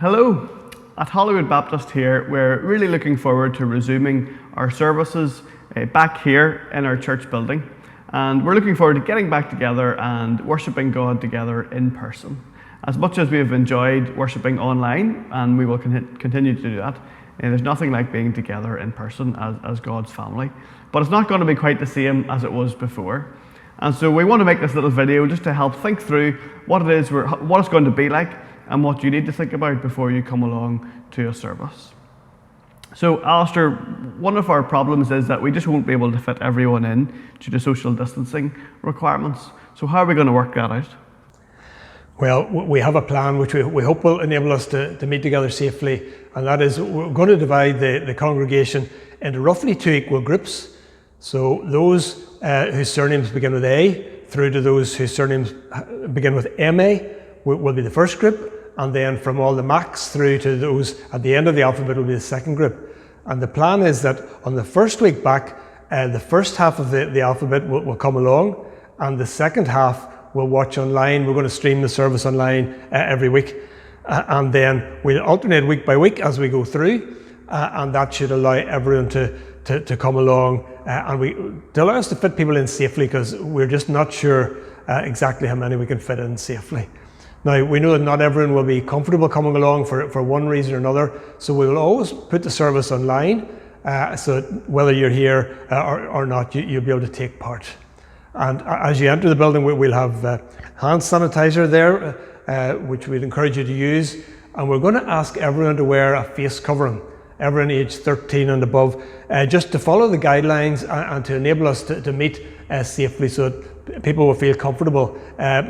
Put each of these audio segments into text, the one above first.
Hello, at Hollywood Baptist here, we're really looking forward to resuming our services back here in our church building. And we're looking forward to getting back together and worshipping God together in person. As much as we have enjoyed worshipping online, and we will continue to do that, there's nothing like being together in person as God's family. But it's not going to be quite the same as it was before. And so we want to make this little video just to help think through what it's going to be like and what you need to think about before you come along to a service. So, Alistair, one of our problems is that we just won't be able to fit everyone in due to social distancing requirements. So how are we going to work that out? Well, we have a plan which we hope will enable us to meet together safely, and that is we're going to divide the congregation into roughly 2 equal groups. So those whose surnames begin with A through to those whose surnames begin with MA will be the first group, and then from all the Macs through to those at the end of the alphabet will be the second group. And the plan is that on the first week back, the first half of the alphabet will come along, and the second half will watch online. We're going to stream the service online every week, and then we'll alternate week by week as we go through, and that should allow everyone to come along to allow us to fit people in safely, because we're just not sure exactly how many we can fit in safely. Now, we know that not everyone will be comfortable coming along for one reason or another, so we will always put the service online, so that whether you're here or not, you'll be able to take part. And as you enter the building, we'll have hand sanitizer there, which we'd encourage you to use. And we're going to ask everyone to wear a face covering, everyone aged 13 and above, just to follow the guidelines and to enable us to meet safely, so that people will feel comfortable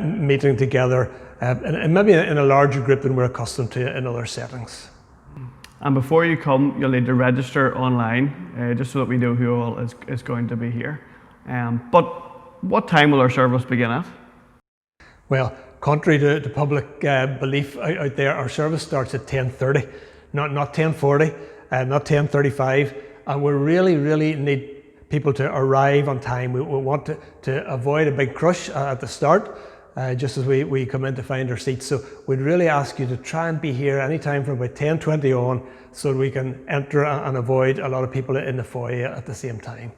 meeting together, and maybe in a larger group than we're accustomed to in other settings. And before you come, you'll need to register online, just so that we know who all is going to be here. But what time will our service begin at? Well, contrary to public belief out there, our service starts at 10:30, not 10:40, not 10:35, and we really need people to arrive on time. We want to avoid a big crush at the start, just as we come in to find our seats. So we'd really ask you to try and be here anytime from about 10:20 on, so that we can enter and avoid a lot of people in the foyer at the same time.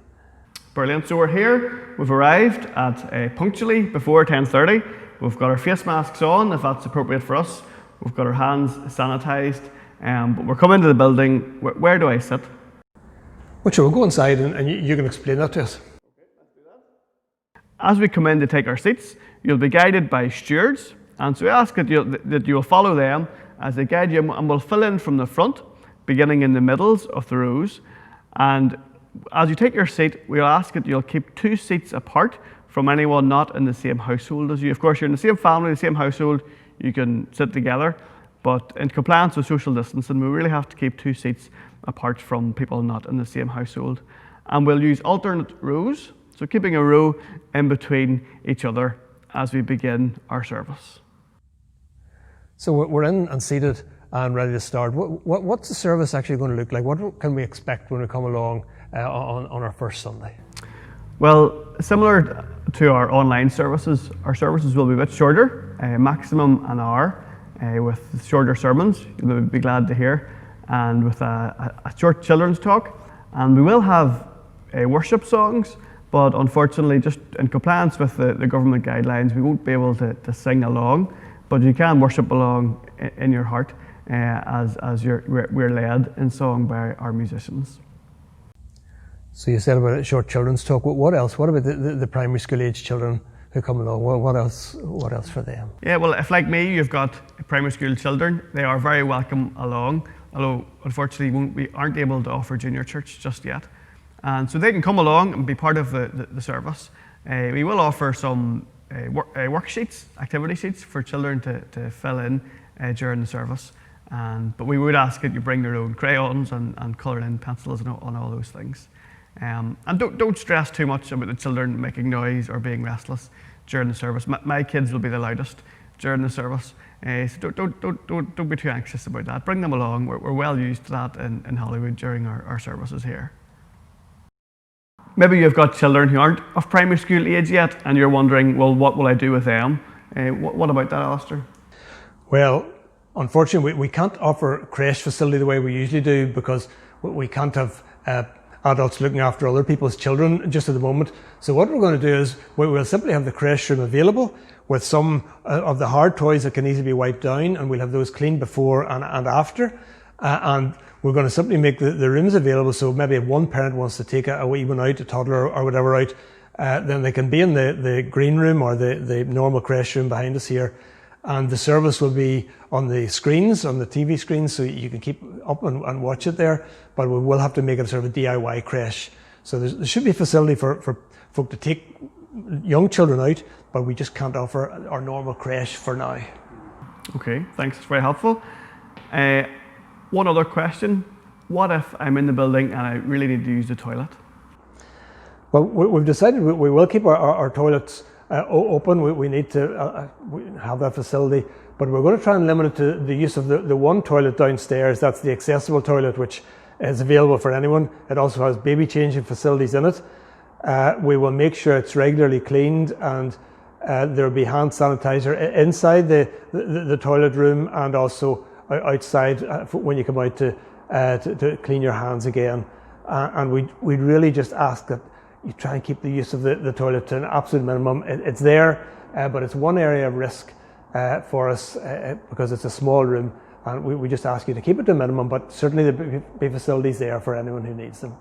Brilliant. So we're here, we've arrived at punctually before 10:30. We've got our face masks on, if that's appropriate for us. We've got our hands sanitised, but we're coming to the building. Where do I sit? Well, sure, we'll go inside and you can explain that to us. Okay, let's do that. As we come in to take our seats, you'll be guided by stewards, and so we ask that you'll follow them as they guide you, and we'll fill in from the front, beginning in the middles of the rows. And as you take your seat, we'll ask that you'll keep 2 seats apart from anyone not in the same household as you. Of course, you're in the same family, the same household, you can sit together, but in compliance with social distancing, we really have to keep 2 seats apart from people not in the same household. And we'll use alternate rows, so keeping a row in between each other as we begin our service. So we're in and seated and ready to start. What's the service actually going to look like? What can we expect when we come along on our first Sunday? Well, similar to our online services, our services will be a bit shorter, maximum an hour, with shorter sermons, you'll be glad to hear, and with a short children's talk. And we will have worship songs, but unfortunately, just in compliance with the government guidelines, we won't be able to sing along, but you can worship along in your heart as we're led in song by our musicians. So you said about a short children's talk. What else? What about the primary school age children who come along? What else for them? Yeah, well, if like me, you've got primary school children, they are very welcome along, although unfortunately we aren't able to offer junior church just yet. And so they can come along and be part of the service. We will offer some worksheets, activity sheets for children to fill in during the service. But we would ask that you bring their own crayons and colouring in pencils and all those things. And don't stress too much about the children making noise or being restless during the service. My kids will be the loudest during the service, so don't be too anxious about that. Bring them along. We're well used to that in Hollywood during our services here. Maybe you've got children who aren't of primary school age yet, and you're wondering, well, what will I do with them? What about that, Alistair? Well, Unfortunately, we can't offer a creche facility the way we usually do because we can't have adults looking after other people's children just at the moment. So what we're going to do is we'll simply have the creche room available with some of the hard toys that can easily be wiped down, and we'll have those cleaned before and after. And we're going to simply make the rooms available, so maybe if one parent wants to take a wee one out, a toddler or whatever out, then they can be in the green room or the normal creche room behind us here. And the service will be on the screens, on the TV screens, so you can keep up and watch it there. But we will have to make it sort of a DIY creche. So there should be a facility for folk to take young children out, but we just can't offer our normal creche for now. Okay, thanks, it's very helpful. One other question, what if I'm in the building and I really need to use the toilet? Well, we've decided we will keep our toilets open. We need to have that facility, but we're going to try and limit it to the use of the one toilet downstairs. That's the accessible toilet, which is available for anyone. It also has baby changing facilities in it. We will make sure it's regularly cleaned, and there will be hand sanitizer inside the toilet room and also outside when you come out to clean your hands again. And we'd really just ask that you try and keep the use of the toilet to an absolute minimum. It's there, but it's one area of risk for us because it's a small room, and we just ask you to keep it to a minimum, but certainly there be facilities there for anyone who needs them.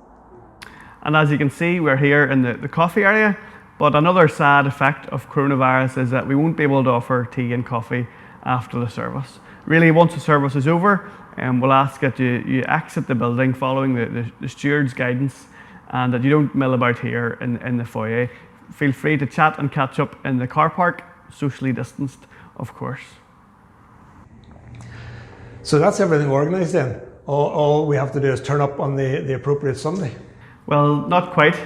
And as you can see, we're here in the coffee area, but another sad effect of coronavirus is that we won't be able to offer tea and coffee after the service. Really, once the service is over, we'll ask that you exit the building following the steward's guidance, and that you don't mill about here in the foyer. Feel free to chat and catch up in the car park, socially distanced, of course. So that's everything organised then. All we have to do is turn up on the appropriate Sunday. Well, not quite.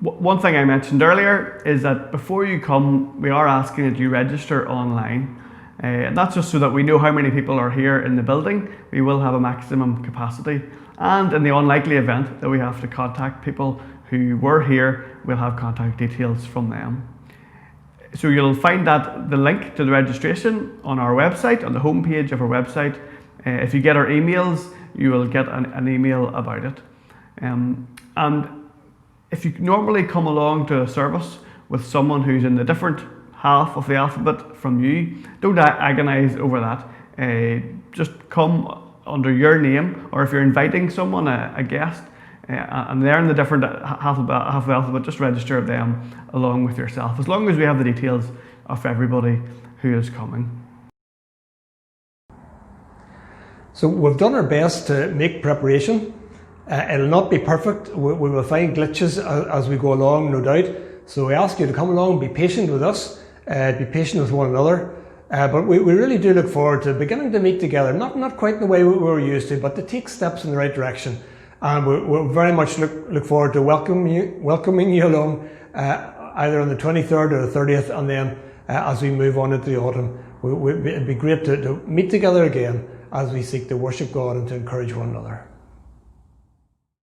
One thing I mentioned earlier is that before you come, we are asking that you register online. And that's just so that we know how many people are here in the building. We will have a maximum capacity. And in the unlikely event that we have to contact people who were here, we'll have contact details from them. So you'll find the link to the registration on our website, on the homepage of our website. If you get our emails, you will get an email about it. And if you normally come along to a service with someone who's in the different half of the alphabet from you, don't agonise over that. Just come under your name, or if you're inviting someone, a guest, and they're in the different half of the alphabet, just register them along with yourself, as long as we have the details of everybody who is coming. So we've done our best to make preparation. It'll not be perfect. We will find glitches as we go along, no doubt. So we ask you to come along, be patient with us, be patient with one another. But we really do look forward to beginning to meet together, not quite in the way we were used to, but to take steps in the right direction. And we'll very much look forward to welcoming you along either on the 23rd or the 30th, and then as we move on into the autumn. It'd be great to meet together again as we seek to worship God and to encourage one another.